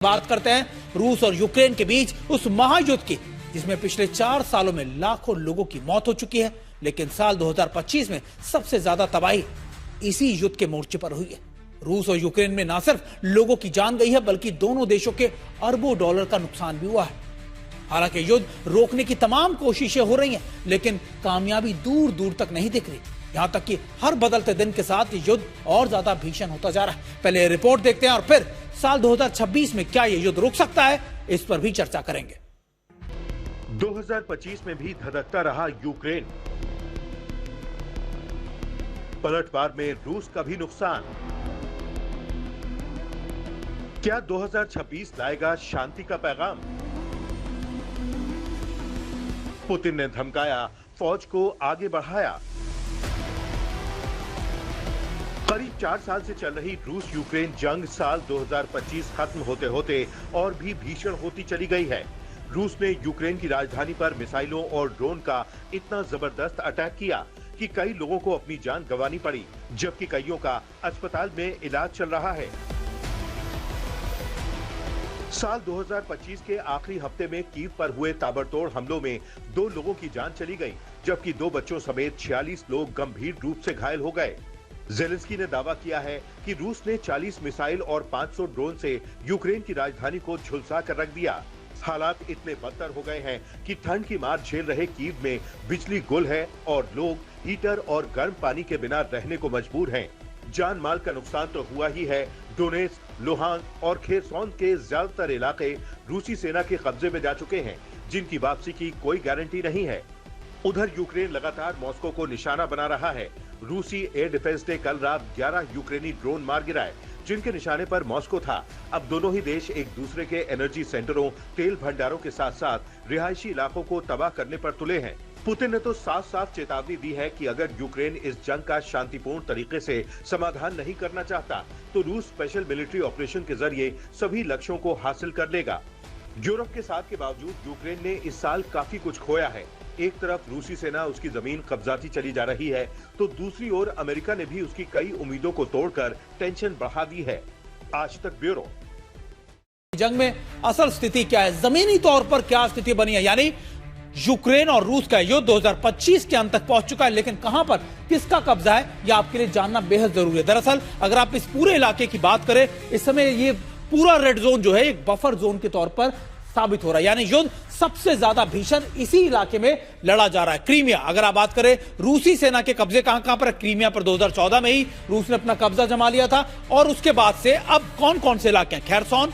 बात करते हैं रूस और यूक्रेन के बीच उस महायुद्ध की जिसमें पिछले 4 सालों में लाखों लोगों की मौत हो चुकी है, लेकिन साल 2025 में सबसे ज्यादा तबाही इसी युद्ध के मोर्चे पर हुई है। रूस और यूक्रेन में न सिर्फ लोगों की जान गई है, बल्कि दोनों देशों के अरबों डॉलर का नुकसान भी हुआ है। हालांकि युद्ध रोकने की तमाम कोशिशें हो रही हैं, लेकिन कामयाबी दूर दूर तक नहीं दिख रही। यहां तक कि हर बदलते दिन के साथ ये युद्ध और ज्यादा भीषण होता जा रहा है। पहले रिपोर्ट देखते हैं और फिर साल 2026 में क्या ये युद्ध रुक सकता है, इस पर भी चर्चा करेंगे। 2025 में भी धधकता रहा यूक्रेन। पलटवार में रूस का भी नुकसान। क्या 2026 लाएगा शांति का पैगाम? पुतिन ने धमकाया, फौज को आगे बढ़ाया। करीब 4 साल से चल रही रूस यूक्रेन जंग साल 2025 खत्म होते होते और भी भीषण होती चली गई है। रूस ने यूक्रेन की राजधानी पर मिसाइलों और ड्रोन का इतना जबरदस्त अटैक किया कि कई लोगों को अपनी जान गंवानी पड़ी, जबकि कईयों का अस्पताल में इलाज चल रहा है। साल 2025 के आखिरी हफ्ते में कीव पर हुए ताबड़तोड़ हमलों में 2 लोगों की जान चली गई, जबकि 2 बच्चों समेत 46 लोग गंभीर रूप से घायल हो गए। ज़ेलेंस्की ने दावा किया है कि रूस ने 40 मिसाइल और 500 ड्रोन से यूक्रेन की राजधानी को झुलसा कर रख दिया। हालात इतने बदतर हो गए हैं कि ठंड की मार झेल रहे कीव में बिजली गुल है और लोग हीटर और गर्म पानी के बिना रहने को मजबूर हैं। जान माल का नुकसान तो हुआ ही है। डोनेट्स्क, लुहांस्क और खेरसॉन के ज्यादातर इलाके रूसी सेना के कब्जे में जा चुके हैं, जिनकी वापसी की कोई गारंटी नहीं है। उधर यूक्रेन लगातार मॉस्को को निशाना बना रहा है। रूसी एयर डिफेंस ने कल रात 11 यूक्रेनी ड्रोन मार गिराए, जिनके निशाने पर मॉस्को था। अब दोनों ही देश एक दूसरे के एनर्जी सेंटरों, तेल भंडारों के साथ साथ रिहायशी इलाकों को तबाह करने पर तुले हैं। पुतिन ने तो साफ साफ चेतावनी दी है कि अगर यूक्रेन इस जंग का शांतिपूर्ण तरीके से समाधान नहीं करना चाहता, तो रूस स्पेशल मिलिट्री ऑपरेशन के जरिए सभी लक्ष्यों को हासिल कर लेगा। यूरोप के साथ के बावजूद यूक्रेन ने इस साल काफी कुछ खोया है। एक तरफ रूसी सेना उसकी जमीन कब्जाती चली जा रही है, तो दूसरी ओर अमेरिका ने भी उसकी कई उम्मीदों को तोड़कर टेंशन बढ़ा दी है। आज तक ब्यूरो। जंग में असल स्थिति क्या है, जमीनी तौर पर क्या स्थिति बनी है, यानी यूक्रेन और रूस का युद्ध 2025 के अंत तक पहुंच चुका है, लेकिन कहां पर किसका कब्जा है, यह आपके लिए जानना बेहद जरूरी है। दरअसल अगर आप इस पूरे इलाके की बात करें, इस समय ये पूरा रेड जोन जो है एक बफर जोन के तौर पर साबित हो रहा है, यानी युद्ध सबसे ज्यादा भीषण इसी इलाके में लड़ा जा रहा है। क्रीमिया, अगर आप बात करें रूसी सेना के कब्जे कहां पर, क्रीमिया पर 2014 में ही रूस ने अपना कब्जा जमा लिया था, और उसके बाद से अब कौन कौन से इलाके हैं, खेरसॉन,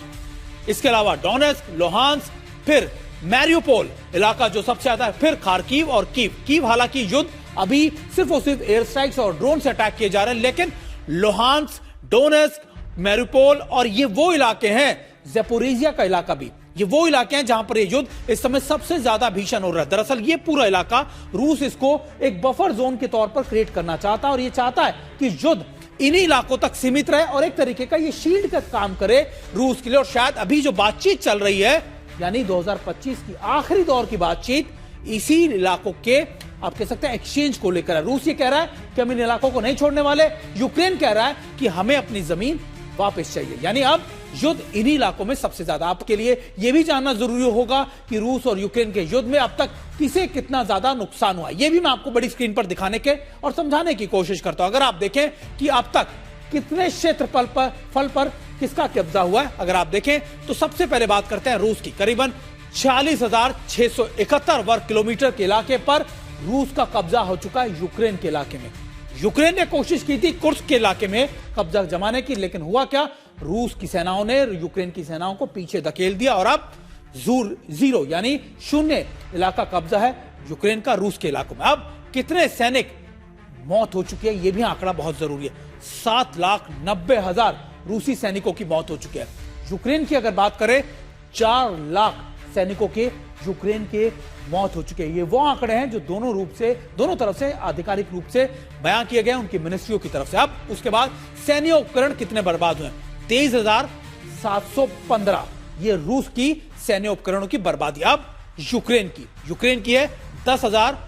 इसके अलावा डोनेट्स्क, लुहांस्क, फिर मैरियोपोल इलाका जो सबसे ज्यादा है, फिर खार्किव और कीव। हालांकि युद्ध अभी सिर्फ और सिर्फ एयर स्ट्राइक्स और ड्रोन से अटैक किए जा रहे हैं, लेकिन लुहांस्क, डोनेट्स्क, मैरियोपोल और ये वो इलाके हैं, ज़ेपोरिजिया का इलाका भी, ये वो इलाके हैं जहां पर ये युद्ध इस समय सबसे ज्यादा भीषण हो रहा है। दरअसल ये पूरा इलाका रूस इसको एक बफर जोन के तौर पर क्रिएट करना चाहता है, और ये चाहता है कि युद्ध इन्हीं इलाकों तक सीमित रहे और एक तरीके का ये शील्ड का काम करे रूस के लिए। और शायद अभी जो बातचीत चल रही है, यानी 2025 की आखिरी दौर की बातचीत इसी इलाकों के आप कह सकते हैं एक्सचेंज को लेकर है। रूस ये कह रहा है कि हम इन इलाकों को नहीं छोड़ने वाले, यूक्रेन कह रहा है कि हमें अपनी जमीन वापस चाहिए। यानी अब युद्ध इन्हीं इलाकों में सबसे ज्यादा। आपके लिए यह भी जानना जरूरी होगा कि रूस और यूक्रेन के युद्ध में अब तक किसे कितना ज्यादा नुकसान हुआ, यह भी मैं आपको बड़ी स्क्रीन पर दिखाने के और समझाने की कोशिश करता हूं। अगर आप देखें कि अब तक कितने क्षेत्रफल पर किसका कब्जा हुआ है, अगर आप देखें तो सबसे पहले बात करते हैं रूस की। करीबन 46,671 वर्ग किलोमीटर के इलाके पर रूस का कब्जा हो चुका है यूक्रेन के इलाके में। यूक्रेन ने कोशिश की थी कुर्स्क के इलाके में कब्जा जमाने की, लेकिन हुआ क्या, रूस की सेनाओं ने यूक्रेन की सेनाओं को पीछे धकेल दिया और अब जीरो यानी शून्य इलाका कब्जा है यूक्रेन का रूस के इलाकों में। अब कितने सैनिक मौत हो चुकी है, यह भी आंकड़ा बहुत जरूरी है। 7,90,000 रूसी सैनिकों की मौत हो चुकी है। यूक्रेन की अगर बात करें, 4 लाख सैनिकों के यूक्रेन के मौत हो चुके हैं। ये वो आंकड़े हैं जो दोनों तरफ से आधिकारिक रूप से बयां किए गए उनकी मिनिस्ट्रियों की तरफ से। अब उसके बाद सैन्य उपकरण कितने बर्बाद हुए, 23,715, ये रूस की सैन्य उपकरणों की बर्बादी। अब यूक्रेन की है 10,000,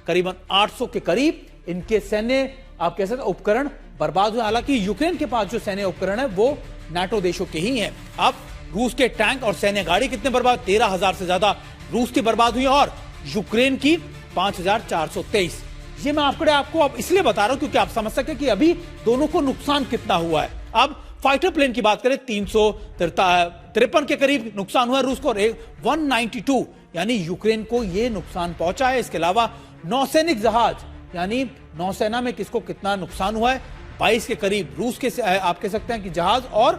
करीबन 800 के करीब इनके सैन्य आप कह सकते उपकरण बर्बाद हुए। हालांकि यूक्रेन के पास जो सैन्य उपकरण है वो नाटो देशों के ही हैं। अब रूस के टैंक और सैन्य गाड़ी कितने बर्बाद, 13,000 से ज्यादा रूस की बर्बाद हुई और यूक्रेन की 5,423। ये मैं आपको अब इसलिए बता रहा हूं क्योंकि आप समझ सके कि अभी दोनों को नुकसान कितना हुआ है। अब फाइटर प्लेन की बात करें, 353 के करीब नुकसान हुआ है रूस को, 192 यानी यूक्रेन को यह नुकसान पहुंचा है। इसके अलावा नौसैनिक जहाज यानी नौसेना में किसको कितना नुकसान हुआ है, 22 के करीब रूस के आप कह सकते हैं कि जहाज और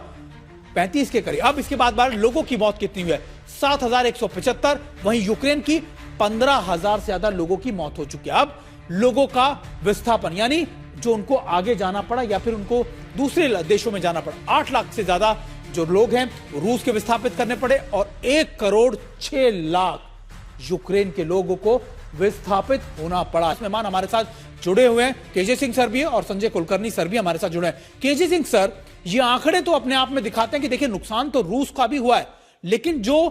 35 के करीब। अब इसके बाद लोगों की मौत कितनी हुई है, 7,175। वहीं यूक्रेन की 15,000 से ज्यादा लोगों की मौत हो चुकी है। अब लोगों का विस्थापन यानी जो उनको आगे जाना पड़ा या फिर उनको दूसरे देशों में जाना पड़ा, 8 लाख से ज्यादा जो लोग हैं रूस के विस्थापित करने पड़े और 1,06,00,000 यूक्रेन के लोगों को विस्थापित होना पड़ा। मेहमान हमारे साथ जुड़े हुए हैं, केजे सिंह सर भी है और संजय कुलकर्णी सर भी हमारे साथ जुड़े हैं। केजे सिंह सर, ये आंकड़े तो अपने आप में दिखाते हैं कि देखिए नुकसान तो रूस का भी हुआ है, लेकिन जो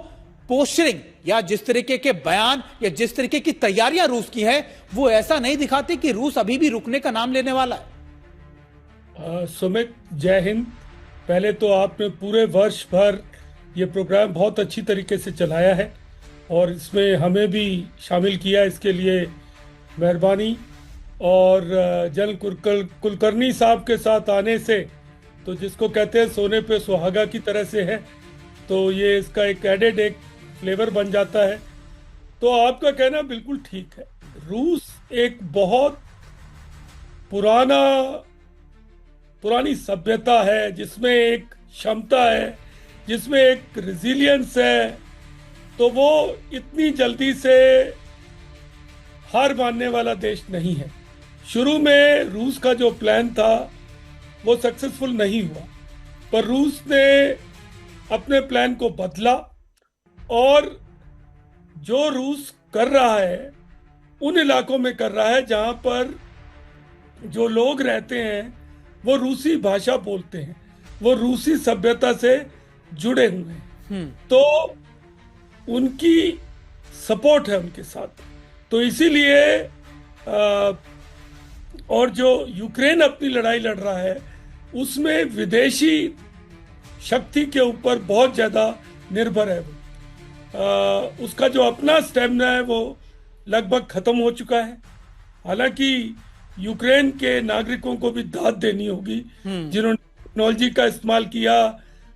पोस्टरिंग या जिस तरीके के बयान या जिस तरीके की तैयारियां रूस की है वो ऐसा नहीं दिखाती कि रूस अभी भी रुकने का नाम लेने वाला है। सुमित, जय हिंद। पहले तो आपने पूरे वर्ष भर ये प्रोग्राम बहुत अच्छी तरीके से चलाया है और इसमें हमें भी शामिल किया, इसके लिए मेहरबानी। और जन कुलकर्णी साहब के साथ आने से तो जिसको कहते हैं सोने पे सुहागा की तरह से है, तो ये इसका एक एडेड एक फ्लेवर बन जाता है। तो आपका कहना बिल्कुल ठीक है, रूस एक बहुत पुरानी सभ्यता है जिसमें एक क्षमता है, जिसमें एक रेजिलियंस है, तो वो इतनी जल्दी से हार मानने वाला देश नहीं है। शुरू में रूस का जो प्लान था वो सक्सेसफुल नहीं हुआ, पर रूस ने अपने प्लान को बदला और जो रूस कर रहा है उन इलाकों में कर रहा है जहां पर जो लोग रहते हैं वो रूसी भाषा बोलते हैं, वो रूसी सभ्यता से जुड़े हुए हैं, तो उनकी सपोर्ट है उनके साथ। तो इसीलिए और जो यूक्रेन अपनी लड़ाई लड़ रहा है उसमें विदेशी शक्ति के ऊपर बहुत ज्यादा निर्भर है वो। उसका जो अपना स्टेमिना है वो लगभग खत्म हो चुका है। हालांकि यूक्रेन के नागरिकों को भी दाद देनी होगी, जिन्होंने टेक्नोलॉजी का इस्तेमाल किया,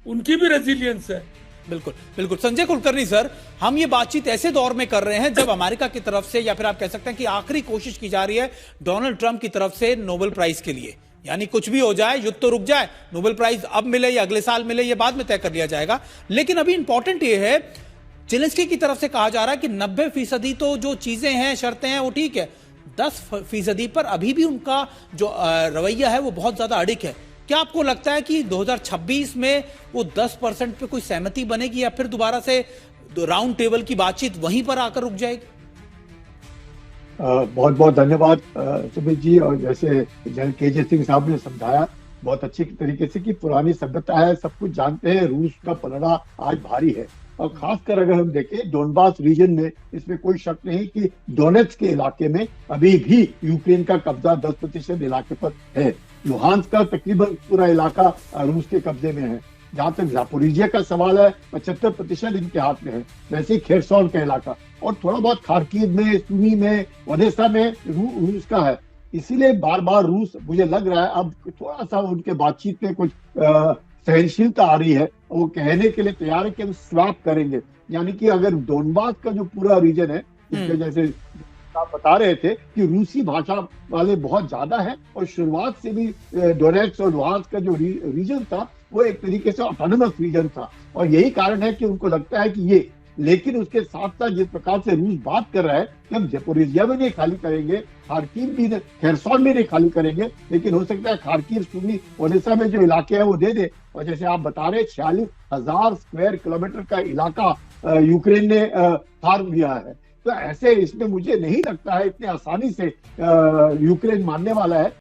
उनकी भी रेजिलियंस है। बिल्कुल बिल्कुल। संजय कुलकर्णी सर, हम ये बातचीत ऐसे दौर में कर रहे हैं जब अमेरिका की तरफ से या फिर आप कह सकते हैं कि आखिरी कोशिश की जा रही है डोनाल्ड ट्रंप की तरफ से नोबेल प्राइज के लिए, यानी कुछ भी हो जाए, युद्ध तो रुक जाए, नोबेल प्राइज अब मिले या अगले साल मिले ये बाद में तय कर लिया जाएगा। लेकिन अभी इंपॉर्टेंट ये है, जेलेंस्की की तरफ से कहा जा रहा है कि 90% तो जो चीजें हैं, शर्तें हैं वो ठीक है, 10% पर अभी भी उनका जो रवैया है वो बहुत ज्यादा अड़िग है। क्या आपको लगता है कि 2026 में वो 10% पे कोई सहमति बनेगी या फिर दोबारा से राउंड टेबल की बातचीत वहीं पर आकर रुक जाएगी? बहुत बहुत धन्यवाद सुमित जी। और जैसे केजे सिंह साहब ने समझाया बहुत अच्छी तरीके से कि पुरानी सभ्यता है, सब कुछ जानते हैं, रूस का पलड़ा आज भारी है। और खासकर अगर हम देखें डोनबास रीजन में, इसमें कोई शक नहीं कि डोनेट्स के इलाके में अभी भी यूक्रेन का कब्जा 10% इलाके पर है। लुहांस्क का तकरीबन पूरा इलाका रूस के कब्जे में है। जहां तक जापोरिजिया का सवाल है, 75% इनके हाथ में है। वैसे ही खेरसोन का इलाका और थोड़ा बहुत खार्किव में, सुमी में, ओडेसा में रूस का है। इसीलिए बार बार रूस, मुझे लग रहा है अब थोड़ा सा उनके बातचीत में कुछ सहनशीलता आ रही है। वो कहने के लिए तैयार है कि हम स्वैप करेंगे, यानी कि अगर डोनबास का जो पूरा रीजन है, इसके जैसे आप बता रहे थे कि रूसी भाषा वाले बहुत ज्यादा है और शुरुआत से भी डोनेट्स और लुहांस्क का जो रीजन था वो एक तरीके से ऑटोनोमस रीजन था। और यही कारण है कि उनको लगता है कि ये, लेकिन उसके साथ साथ जिस प्रकार से रूस बात कर रहा है कि हम ज़पोरिज़िया में नहीं खाली करेंगे, खार्किव भी, खेरसोन में नहीं खाली करेंगे, लेकिन हो सकता है खार्किव, सुमी, ओडेसा में जो इलाके हैं वो दे दे। और जैसे आप बता रहे 46,000 स्क्वायर किलोमीटर का इलाका यूक्रेन ने फार्म लिया है। तो ऐसे इसमें मुझे नहीं लगता है इतने आसानी से यूक्रेन मानने वाला है।